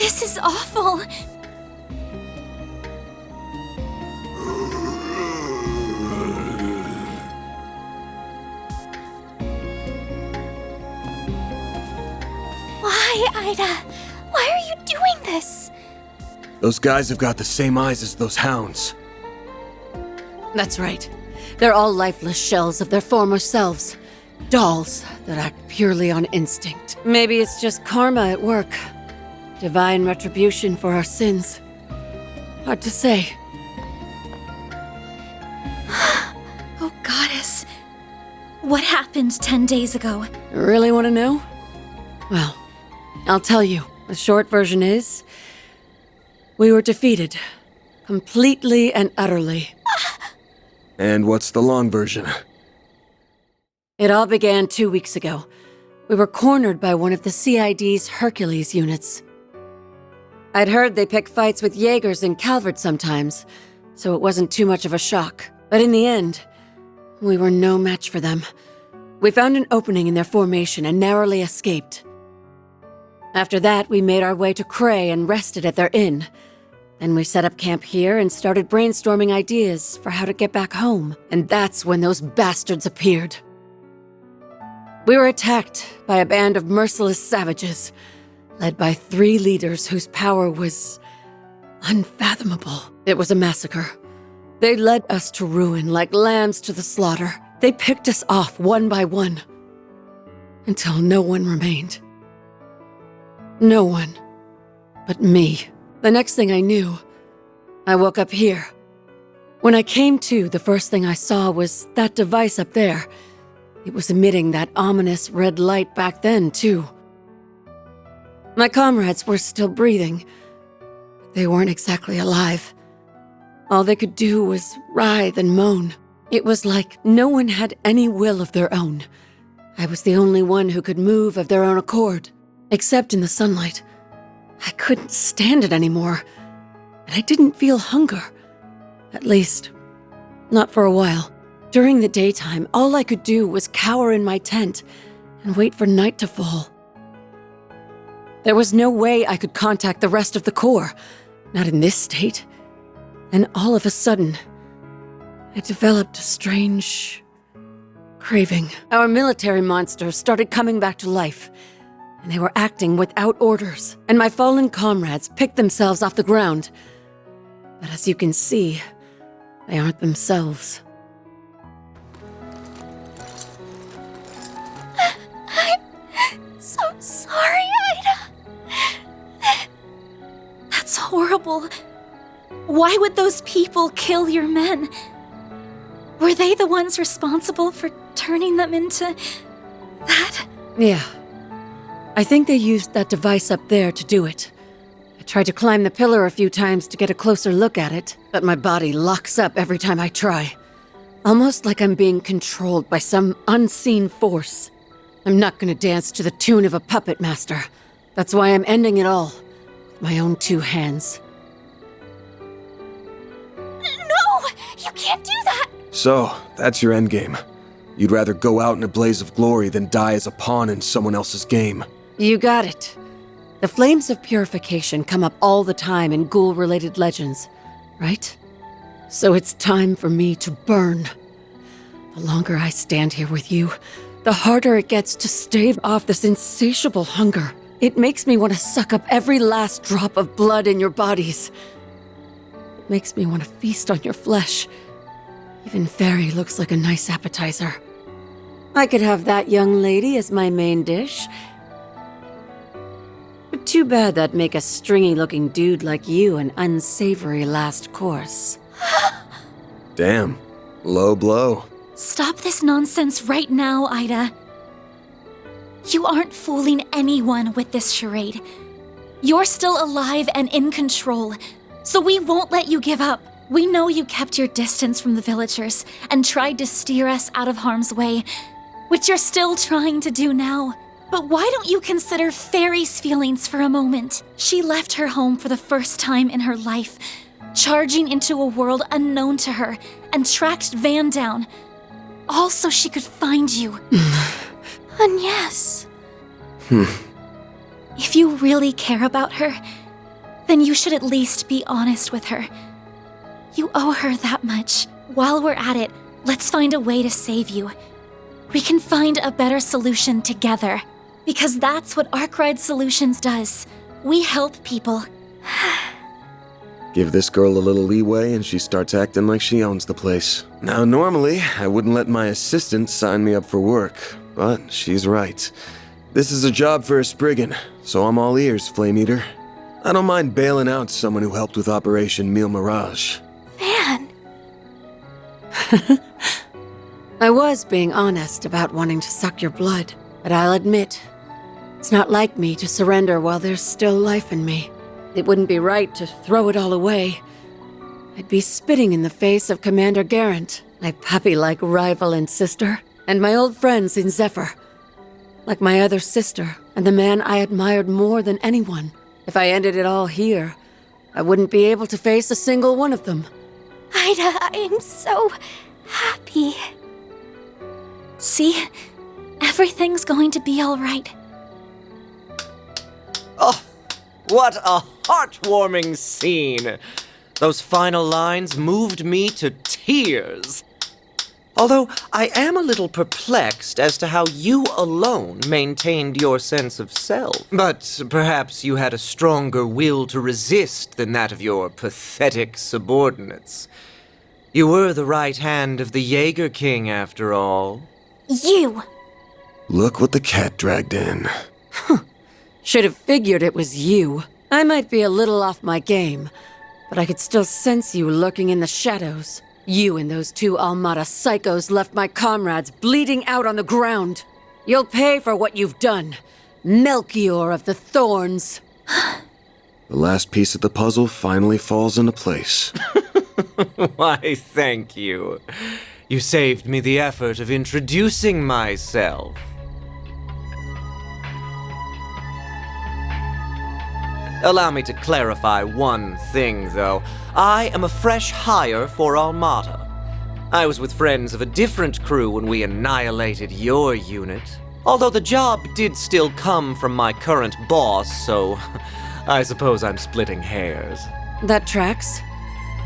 This is awful. Why, Ida? Why are you doing this? Those guys have got the same eyes as those hounds. That's right. They're all lifeless shells of their former selves. Dolls that act purely on instinct. Maybe it's just karma at work. Divine retribution for our sins. Hard to say. Oh, Goddess. What happened 10 days ago? Really want to know? Well, I'll tell you. The short version is, we were defeated. Completely and utterly. And what's the long version? It all began 2 weeks ago. We were cornered by one of the CID's Hercules units. I'd heard they pick fights with Jaegers and Calvert sometimes, so it wasn't too much of a shock. But in the end, we were no match for them. We found an opening in their formation and narrowly escaped. After that, we made our way to Cray and rested at their inn. Then we set up camp here and started brainstorming ideas for how to get back home. And that's when those bastards appeared. We were attacked by a band of merciless savages, led by 3 leaders whose power was unfathomable. It was a massacre. They led us to ruin like lambs to the slaughter. They picked us off one by one, until no one remained. No one but me. The next thing I knew, I woke up here. When I came to, the first thing I saw was that device up there. It was emitting that ominous red light back then, too. My comrades were still breathing, but they weren't exactly alive. All they could do was writhe and moan. It was like no one had any will of their own. I was the only one who could move of their own accord, except in the sunlight. I couldn't stand it anymore, and I didn't feel hunger. At least, not for a while. During the daytime, all I could do was cower in my tent and wait for night to fall. There was no way I could contact the rest of the Corps, not in this state. And all of a sudden, I developed a strange craving. Our military monsters started coming back to life, and they were acting without orders. And my fallen comrades picked themselves off the ground. But as you can see, they aren't themselves. I'm so sorry, Ida. That's horrible. Why would those people kill your men? Were they the ones responsible for turning them into that? Yeah. I think they used that device up there to do it. I tried to climb the pillar a few times to get a closer look at it, but my body locks up every time I try. Almost like I'm being controlled by some unseen force. I'm not gonna dance to the tune of a puppet master. That's why I'm ending it all with my own 2 hands. No! You can't do that! So, that's your endgame. You'd rather go out in a blaze of glory than die as a pawn in someone else's game. You got it. The flames of purification come up all the time in ghoul-related legends, right? So it's time for me to burn. The longer I stand here with you, the harder it gets to stave off this insatiable hunger. It makes me want to suck up every last drop of blood in your bodies. It makes me want to feast on your flesh. Even Fairy looks like a nice appetizer. I could have that young lady as my main dish. But too bad that'd make a stringy-looking dude like you an unsavory last course. Damn. Low blow. Stop this nonsense right now, Ida. You aren't fooling anyone with this charade. You're still alive and in control, so we won't let you give up. We know you kept your distance from the villagers and tried to steer us out of harm's way, which you're still trying to do now. But why don't you consider Fairy's feelings for a moment? She left her home for the first time in her life, charging into a world unknown to her, and tracked Van down, all so she could find you. And yes, if you really care about her, then you should at least be honest with her. You owe her that much. While we're at it, let's find a way to save you. We can find a better solution together. Because that's what Arkwright Solutions does. We help people. Give this girl a little leeway and she starts acting like she owns the place. Now, normally, I wouldn't let my assistant sign me up for work, but she's right. This is a job for a Spriggan, so I'm all ears, Flame Eater. I don't mind bailing out someone who helped with Operation Meal Mirage. Man. I was being honest about wanting to suck your blood, but I'll admit, it's not like me to surrender while there's still life in me. It wouldn't be right to throw it all away. I'd be spitting in the face of Commander Garant, my puppy-like rival and sister, and my old friends in Zephyr. Like my other sister, and the man I admired more than anyone. If I ended it all here, I wouldn't be able to face a single one of them. Ida, I am so happy. See? Everything's going to be all right. Oh, what a heartwarming scene! Those final lines moved me to tears. Although I am a little perplexed as to how you alone maintained your sense of self. But perhaps you had a stronger will to resist than that of your pathetic subordinates. You were the right hand of the Jaeger King, after all. You! Look what the cat dragged in. Should have figured it was you. I might be a little off my game, but I could still sense you lurking in the shadows. You and those two Almada psychos left my comrades bleeding out on the ground. You'll pay for what you've done. Melchior of the Thorns. The last piece of the puzzle finally falls into place. Why, thank you. You saved me the effort of introducing myself. Allow me to clarify one thing, though. I am a fresh hire for Almada. I was with friends of a different crew when we annihilated your unit. Although the job did still come from my current boss, so I suppose I'm splitting hairs. That tracks.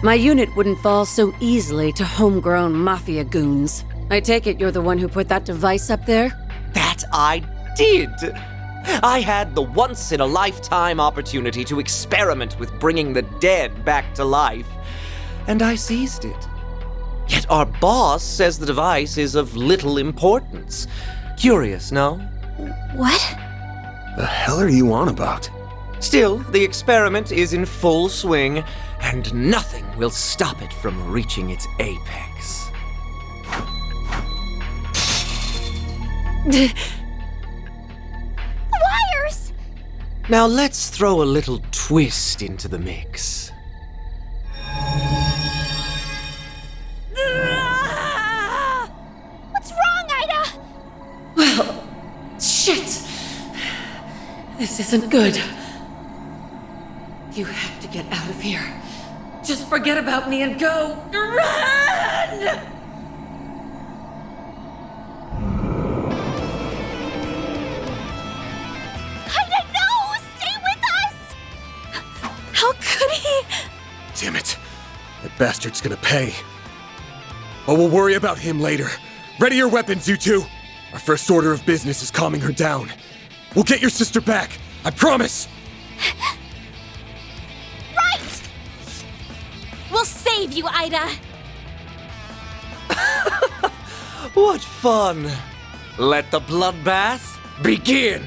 My unit wouldn't fall so easily to homegrown mafia goons. I take it you're the one who put that device up there? That I did! I had the once-in-a-lifetime opportunity to experiment with bringing the dead back to life, and I seized it. Yet our boss says the device is of little importance. Curious, no? What? The hell are you on about? Still, the experiment is in full swing, and nothing will stop it from reaching its apex. Wires! Now let's throw a little twist into the mix. What's wrong, Ida? Well, shit. This isn't good. You have to get out of here. Just forget about me and go. Run! Ida, no! Stay with us! How could he? Damn it. That bastard's gonna pay. But we'll worry about him later. Ready your weapons, you two! Our first order of business is calming her down. We'll get your sister back, I promise! Right! We'll save you, Ida! What fun! Let the bloodbath begin!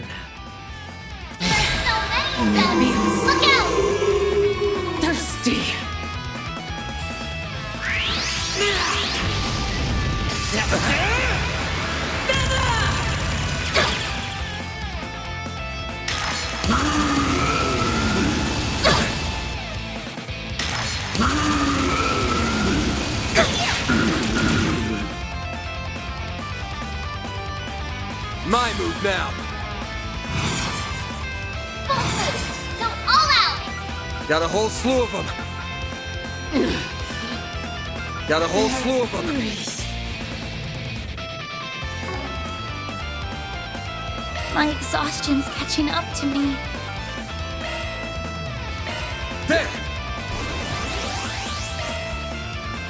Look out! Thirsty. My move now! Go all out! Got a whole slew of them! Got a whole slew of them! My exhaustion's catching up to me.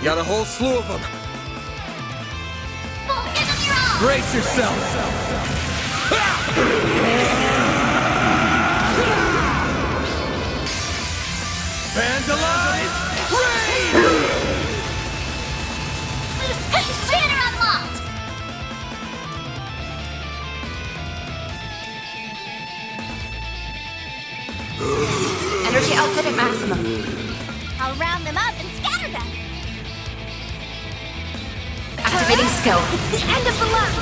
Got a whole slew of them. Give them your all! Brace yourself! Vandalize! Raid! Banner unlocked! Energy output at maximum. I'll round them up and scatter them! Activating skill. The end of the line!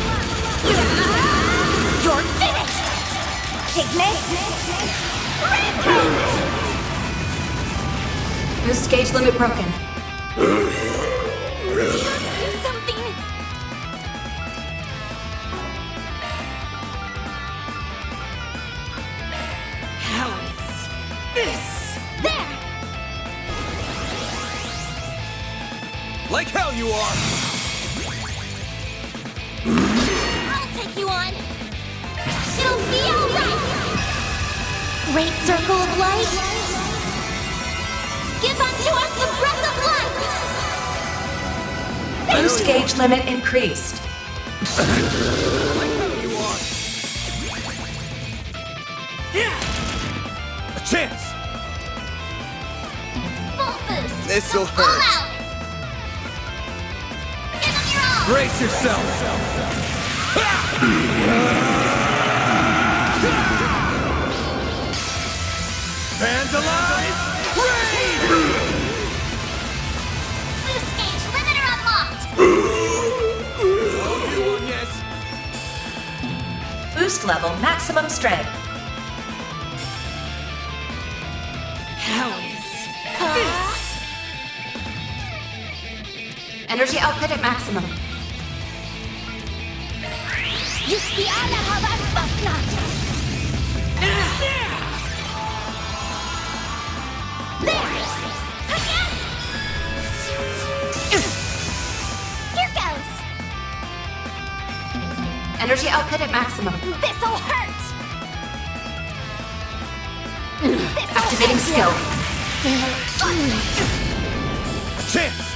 You're finished! Ignis! Rampage! Boost gauge limit broken. Do something! How is this? There! Like hell you are! I'll take you on! It'll be alright! Great circle of light! Give unto us the breath of life! Boost gauge limit increased. Like hell you are! A chance! Full boost! This'll All hurt. out! Give them your all! Brace yourself! Vandalize! Raid! Boost gauge limiter unlocked! Oh, you won, yes. Boost level maximum strength. How is this? Energy output at maximum. Just the Anna Havan Basnat! There! Again! Here goes! Energy output at maximum. This'll hurt! Activating skill. A chance!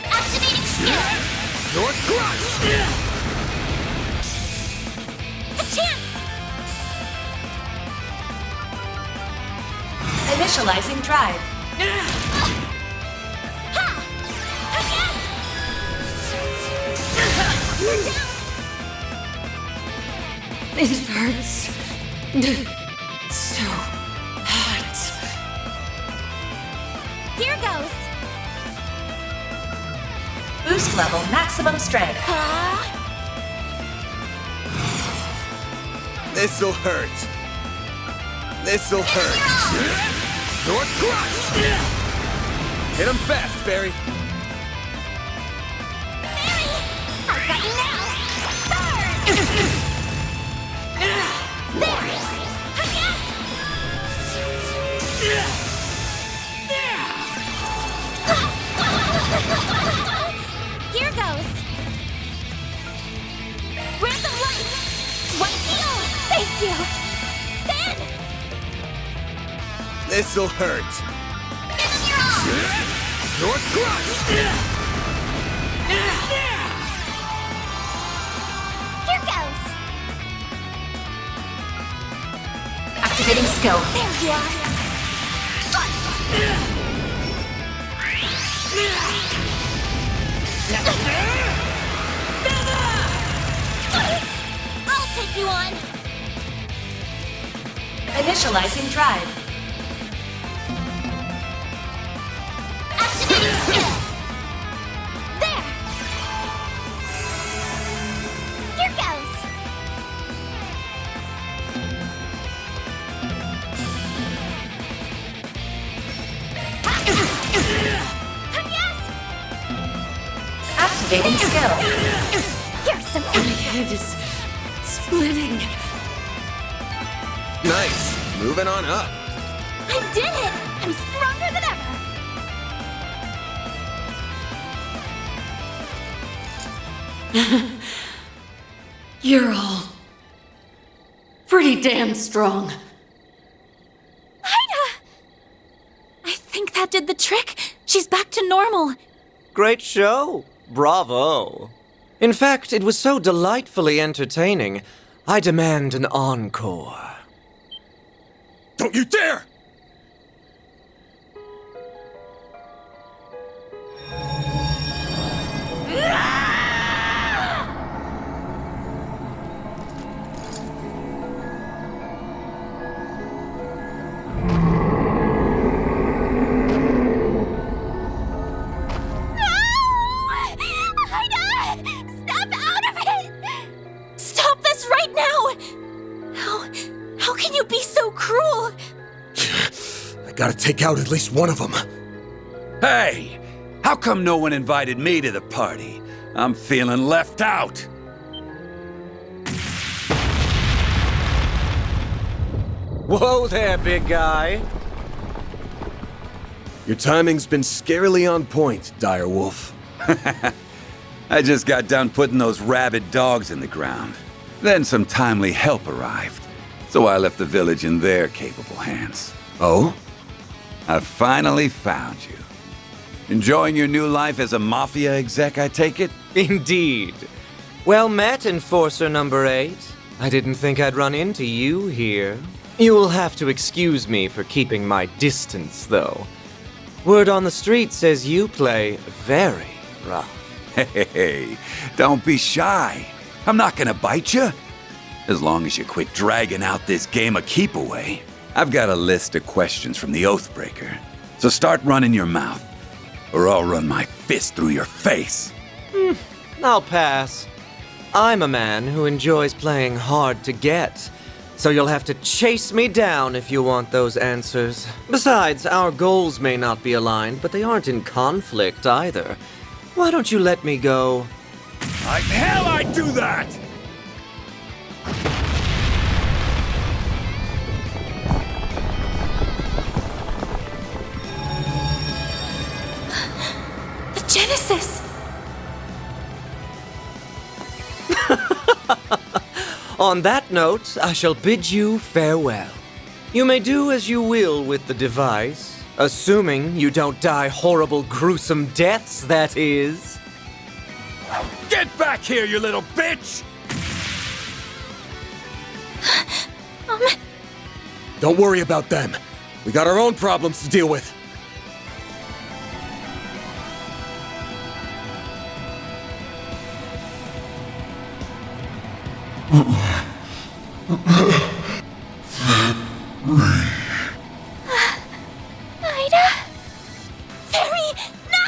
Activating skill! You're crushed! A chance! Initializing drive. Ha! Again! We're down! It hurts. So hot. Here goes! Boost level maximum strength. This'll hurt. This'll hurt. You're crushed! Hit him fast, Barry. Barry! I've got you now! Thorns! There! Again! Here goes! Breath of life! One heal! Thank you! Then! This'll hurt. Give him your all! You're crushed! Here goes! Activating skill. There you are! I'll take you on! Initializing drive. Activating skill! There! Here goes! Yes! Activating skill. Here's some... My head is splitting. Nice. Moving on up. I did it! I'm stronger than ever! You're all pretty damn strong. Ida! did the trick. She's back to normal. Great show. Bravo. In fact, it was so delightfully entertaining. I demand an encore. Don't you dare! Snap out of it! Stop this right now! How can you be so cruel? I gotta take out at least one of them. Hey! How come no one invited me to the party? I'm feeling left out. Whoa there, big guy. Your timing's been scarily on point, Direwolf. I just got done putting those rabid dogs in the ground. Then some timely help arrived. So I left the village in their capable hands. Oh? I finally found you. Enjoying your new life as a mafia exec, I take it? Indeed. Well met, Enforcer number 8. I didn't think I'd run into you here. You will have to excuse me for keeping my distance, though. Word on the street says you play very rough. Hey, don't be shy. I'm not gonna bite you. As long as you quit dragging out this game of keep away. I've got a list of questions from the Oathbreaker. So start running your mouth, or I'll run my fist through your face. I'll pass. I'm a man who enjoys playing hard to get, so you'll have to chase me down if you want those answers. Besides, our goals may not be aligned, but they aren't in conflict either. Why don't you let me go? Like hell I'd do that! The Genesis! On that note, I shall bid you farewell. You may do as you will with the device, assuming you don't die horrible, gruesome deaths, that is. Get back here, you little bitch! Don't worry about them. We got our own problems to deal with. Ida? Fairy, no!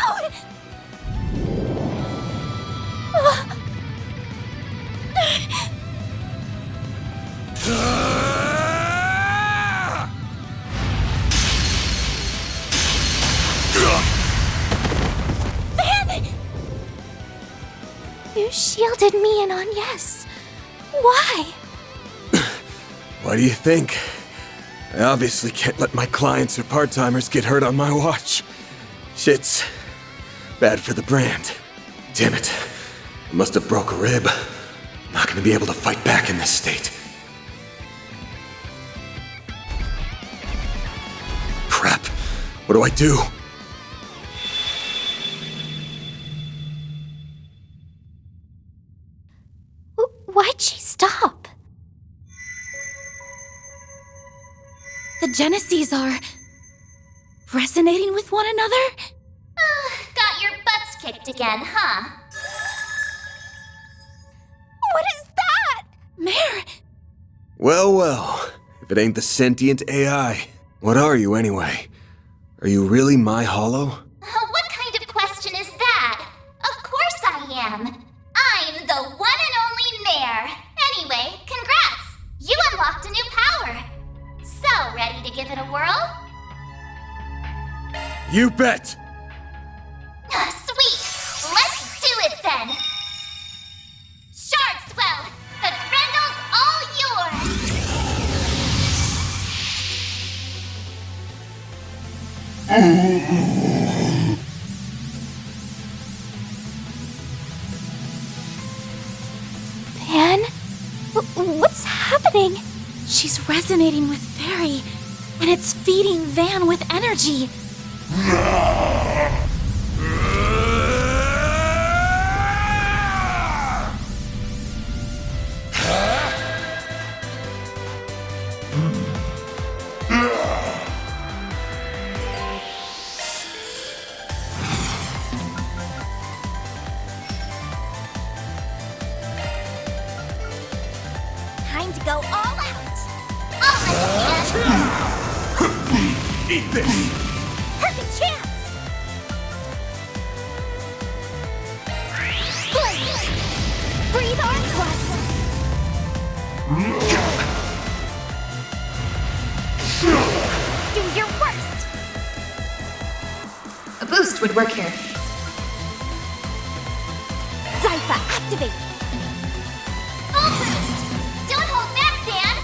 You shielded me and Agnes. Why? Why do you think? I obviously can't let my clients or part-timers get hurt on my watch. Shit's bad for the brand. Damn it. I must have broke a rib. I'm not gonna be able to fight back in this state. Crap. What do I do? Why'd she stop? The Geneses are resonating with one another? Got your butts kicked again, huh? What is that? Mare! Well, well. If it ain't the sentient AI. What are you, anyway? Are you really my hollow? What kind of question is that? Of course I am. I'm the one and only Mare. Anyway, congrats! You unlocked a new power. So, ready to give it a whirl? You bet! Sweet! Let's do it then! Shardswell! The Grendel's all yours! Van? What's happening? She's resonating with Fairy, and it's feeding Van with energy. Time to go all out! All right, Eat this! perfect chance! Blaze! Breathe onto us! Do your worst! A boost would work here. Zypha, activate! Full boost! Don't hold back, Dan!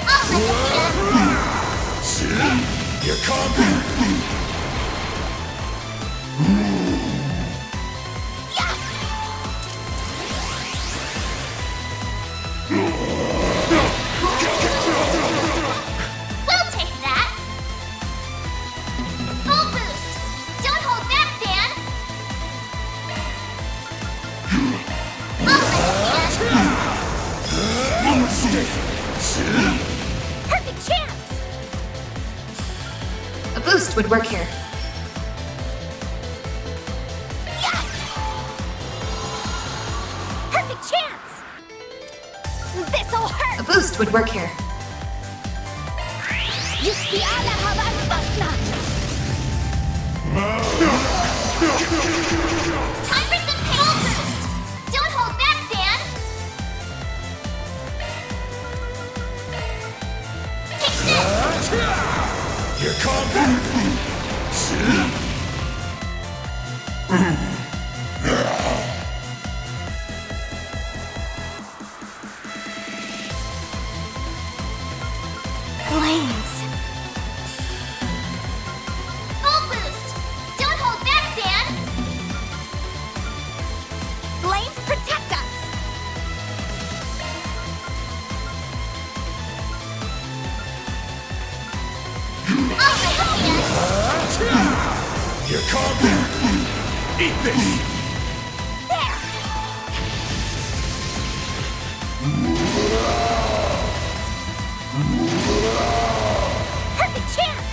All right, Dan! Here comes! We'll take that! Full boost! Don't hold back, Dan! All right, Dan! Perfect chance! A boost would work here. Perfect chance! This'll hurt! A boost would work here. يشفي على هواء البصلة! Time for some pain boost! Don't hold back, Dan! Take this! Here comes! Blaze! Full boost! Don't hold back, Dan! Flames protect us! All right, Dan! Here comes! Eat this! There! Perfect chance!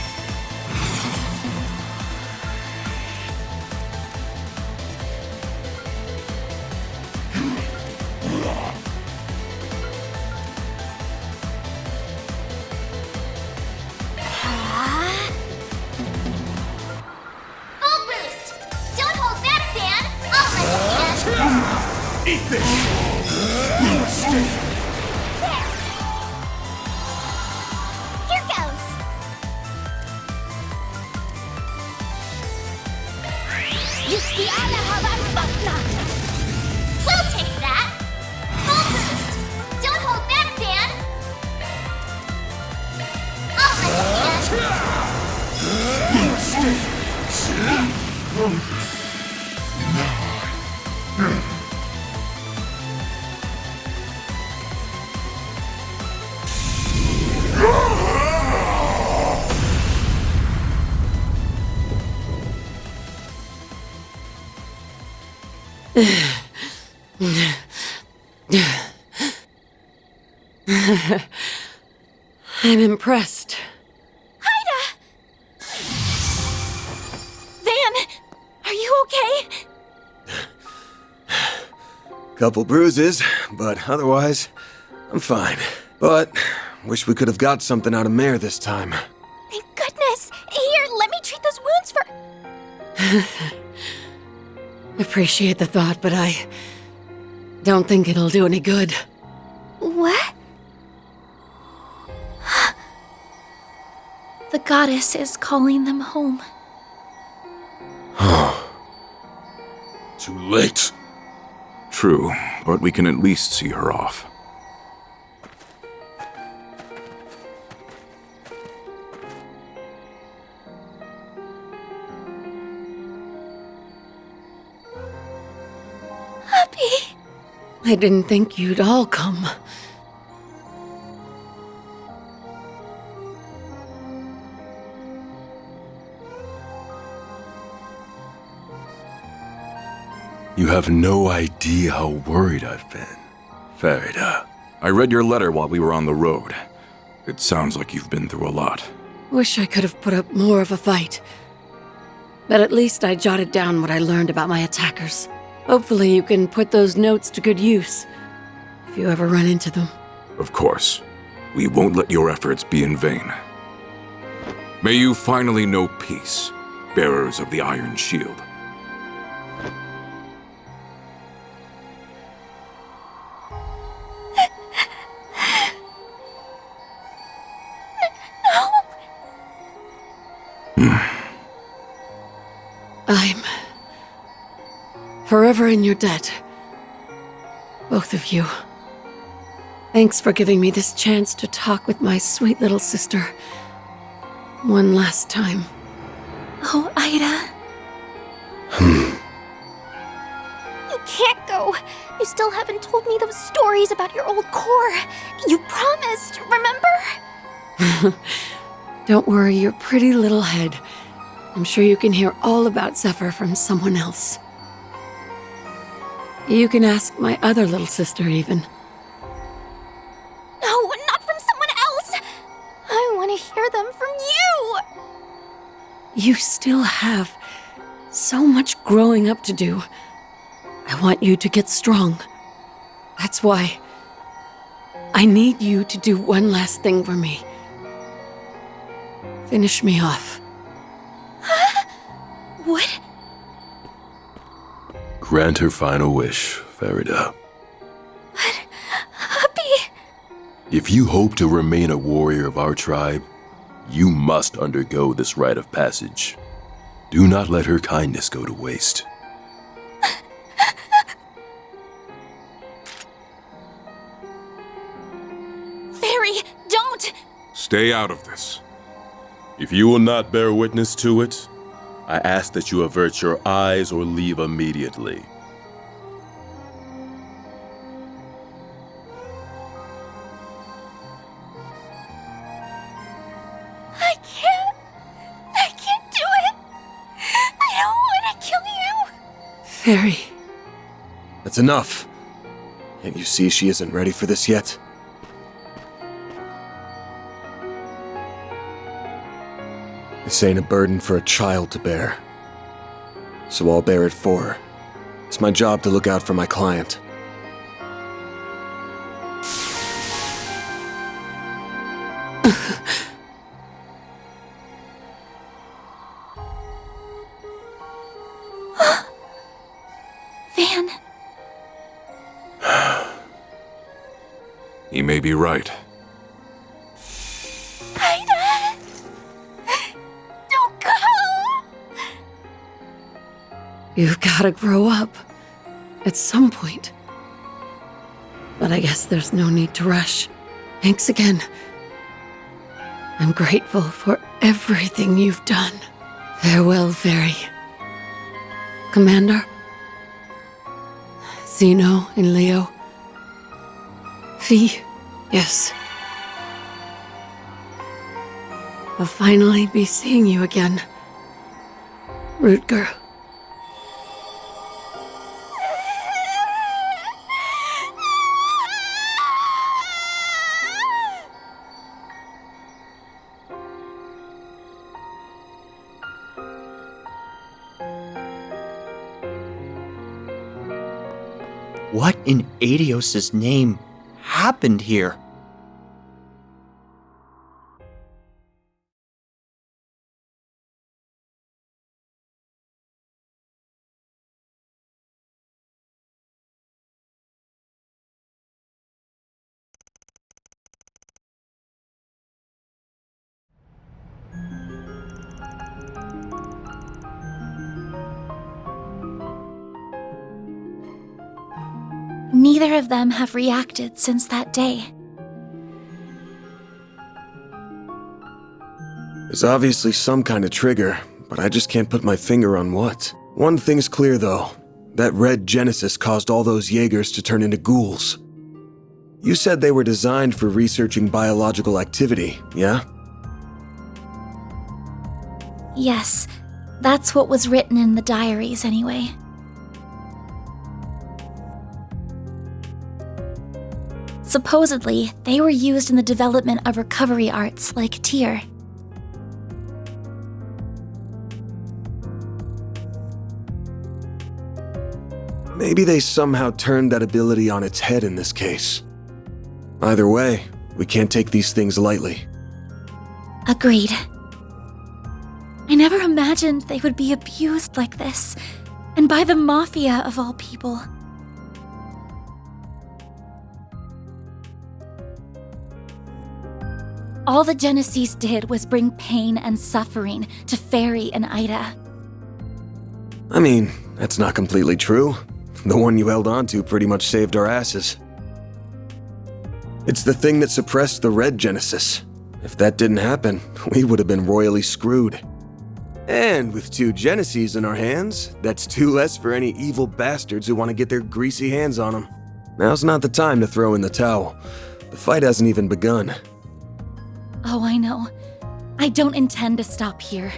Full boost! Don't hold back, Dan! All right, Dan! Eat this! There! Here goes! يشفي على هواء البصلة! We'll take that! Full boost! Don't hold back, Dan! All right, Dan! I'm impressed. Ida! Van, are you okay? Couple bruises, but otherwise, I'm fine. But wish we could have got something out of Mare this time. Thank goodness. Here, let me treat those wounds for... Appreciate the thought, but I don't think it'll do any good. What? The goddess is calling them home. Too late. True, but we can at least see her off. Happy. I didn't think you'd all come. You have no idea how worried I've been, Farida. I read your letter while we were on the road. It sounds like you've been through a lot. Wish I could have put up more of a fight. But at least I jotted down what I learned about my attackers. Hopefully you can put those notes to good use, if you ever run into them. Of course. We won't let your efforts be in vain. May you finally know peace, bearers of the Iron Shield. I'm forever in your debt. Both of you. Thanks for giving me this chance to talk with my sweet little sister. One last time. Oh, Ida. You can't go. You still haven't told me those stories about your old core. You promised, remember? Don't worry your pretty little head. I'm sure you can hear all about Zephyr from someone else. You can ask my other little sister, even. No, not from someone else. I want to hear them from you. You still have so much growing up to do. I want you to get strong. That's why I need you to do one last thing for me. Finish me off. What? Grant her final wish, Farida. Happy? If you hope to remain a warrior of our tribe, you must undergo this rite of passage. Do not let her kindness go to waste. Fairy, don't! Stay out of this. If you will not bear witness to it, I ask that you avert your eyes or leave immediately. I can't do it. I don't want to kill you. Fairy. That's enough. Can't you see she isn't ready for this yet? This ain't a burden for a child to bear. So I'll bear it for her. It's my job to look out for my client. Van. He may be right. Ida! Don't go! You've gotta grow up. At some point. But I guess there's no need to rush. Thanks again. I'm grateful for everything you've done. Farewell, Fairy. Commander? Zeno and Leo? Fee? Yes. I'll finally be seeing you again. Rutger. What in Adios' name happened here? Neither of them have reacted since that day. There's obviously some kind of trigger, but I just can't put my finger on what. One thing's clear, though. That red Genesis caused all those Jaegers to turn into ghouls. You said they were designed for researching biological activity, yeah? Yes, that's what was written in the diaries anyway. Supposedly, they were used in the development of recovery arts like Tyr. Maybe they somehow turned that ability on its head in this case. Either way, we can't take these things lightly. Agreed. I never imagined they would be abused like this, and by the Mafia of all people. All the Genesees did was bring pain and suffering to Fairy and Ida. I mean, that's not completely true. The one you held on to pretty much saved our asses. It's the thing that suppressed the Red Genesis. If that didn't happen, we would have been royally screwed. And with 2 Genesees in our hands, that's 2 less for any evil bastards who want to get their greasy hands on them. Now's not the time to throw in the towel. The fight hasn't even begun. Oh, I know. I don't intend to stop here.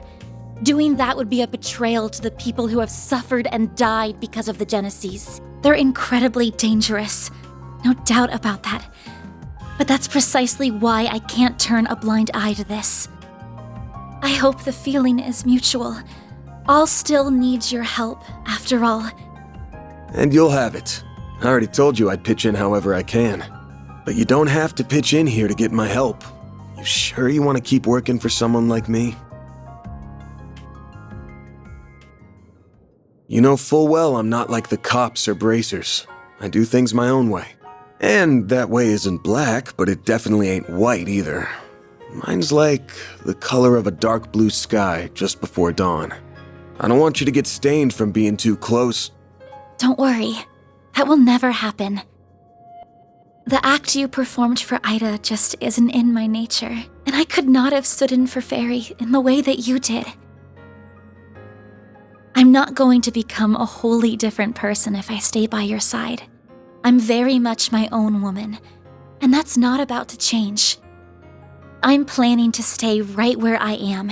Doing that would be a betrayal to the people who have suffered and died because of the Genesees. They're incredibly dangerous. No doubt about that. But that's precisely why I can't turn a blind eye to this. I hope the feeling is mutual. I'll still need your help, after all. And you'll have it. I already told you I'd pitch in however I can. But you don't have to pitch in here to get my help. You sure you want to keep working for someone like me? You know full well I'm not like the cops or bracers. I do things my own way. And that way isn't black, but it definitely ain't white either. Mine's like the color of a dark blue sky just before dawn. I don't want you to get stained from being too close. Don't worry. That will never happen. The act you performed for Ida just isn't in my nature, and I could not have stood in for Fairy in the way that you did. I'm not going to become a wholly different person if I stay by your side. I'm very much my own woman, and that's not about to change. I'm planning to stay right where I am,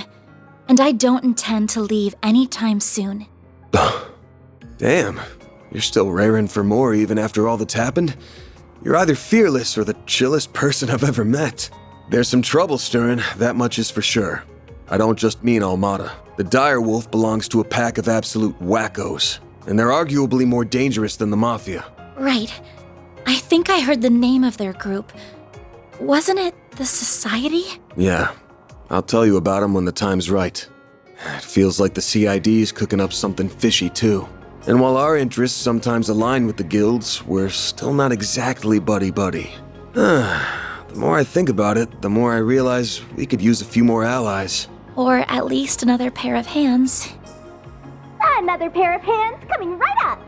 and I don't intend to leave anytime soon. Damn, you're still raring for more even after all that's happened? You're either fearless or the chillest person I've ever met. There's some trouble stirring, that much is for sure. I don't just mean Almada. The Dire Wolf belongs to a pack of absolute wackos, and they're arguably more dangerous than the Mafia. Right. I think I heard the name of their group. Wasn't it the Society? Yeah. I'll tell you about them when the time's right. It feels like the CID's cooking up something fishy too. And while our interests sometimes align with the guilds, we're still not exactly buddy-buddy. The more I think about it, the more I realize we could use a few more allies. Or at least another pair of hands. Another pair of hands coming right up.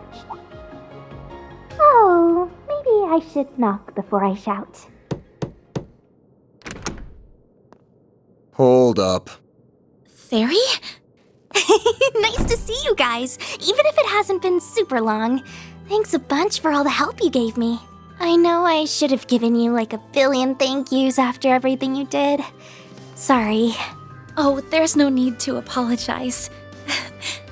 Oh, maybe I should knock before I shout. Hold up. Fairy? Nice to see you guys, even if it hasn't been super long. Thanks a bunch for all the help you gave me. I know I should have given you like a billion thank yous after everything you did. Sorry. Oh, there's no need to apologize.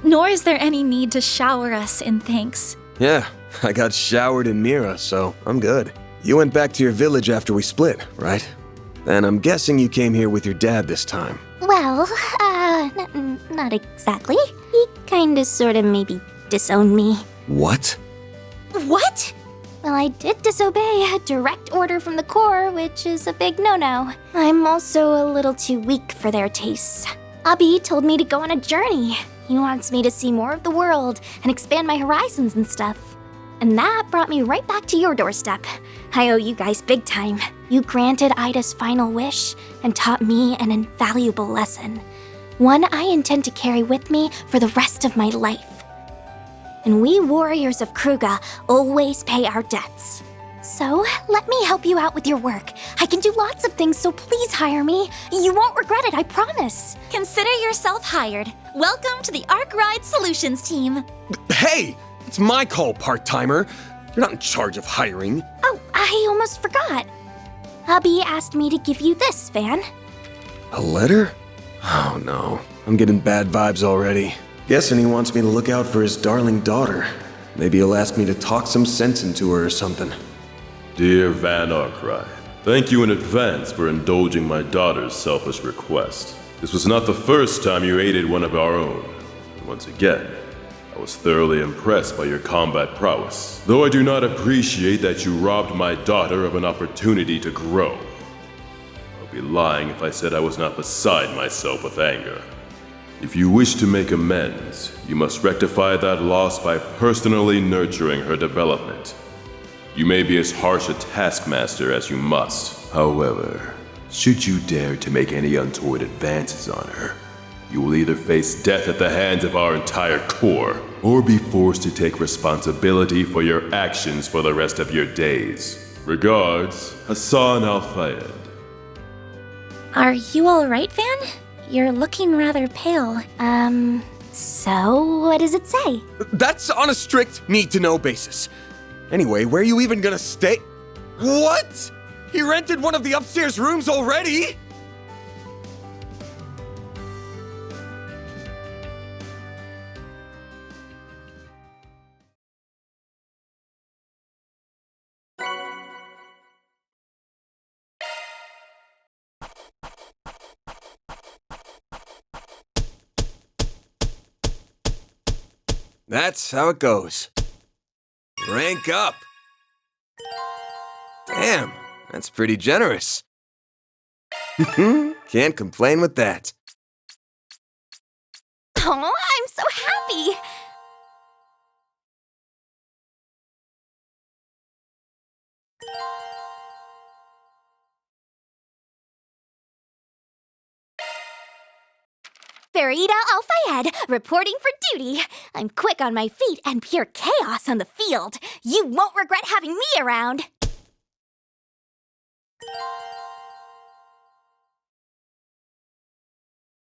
Nor is there any need to shower us in thanks. Yeah, I got showered in Mira, so I'm good. You went back to your village after we split, right? And I'm guessing you came here with your dad this time. Well, not exactly. He kinda sorta maybe disowned me. What? What? Well, I did disobey a direct order from the Corps, which is a big no-no. I'm also a little too weak for their tastes. Abi told me to go on a journey. He wants me to see more of the world and expand my horizons and stuff. And that brought me right back to your doorstep. I owe you guys big time. You granted Ida's final wish and taught me an invaluable lesson. One I intend to carry with me for the rest of my life. And we warriors of Kruga always pay our debts. So, let me help you out with your work. I can do lots of things, so please hire me. You won't regret it, I promise. Consider yourself hired. Welcome to the Arc Ride Solutions team. Hey! It's my call, part-timer. You're not in charge of hiring. Oh, I almost forgot. Hubby asked me to give you this, Van. A letter? Oh no, I'm getting bad vibes already. Guessing he wants me to look out for his darling daughter. Maybe he'll ask me to talk some sense into her or something. Dear Van Arkwright, thank you in advance for indulging my daughter's selfish request. This was not the first time you aided one of our own. And once again, I was thoroughly impressed by your combat prowess, though I do not appreciate that you robbed my daughter of an opportunity to grow. I'll be lying if I said I was not beside myself with anger. If you wish to make amends, you must rectify that loss by personally nurturing her development. You may be as harsh a taskmaster as you must. However, should you dare to make any untoward advances on her, you will either face death at the hands of our entire corps, or be forced to take responsibility for your actions for the rest of your days. Regards, Hassan Al-Fayed. Are you alright, Van? You're looking rather pale. So what does it say? That's on a strict need-to-know basis. Anyway, where are you even gonna stay? What? He rented one of the upstairs rooms already? That's how it goes. Rank up. Damn, that's pretty generous. Can't complain with that. Oh, I'm so happy! Farida Al-Fayed, reporting for duty. I'm quick on my feet and pure chaos on the field. You won't regret having me around.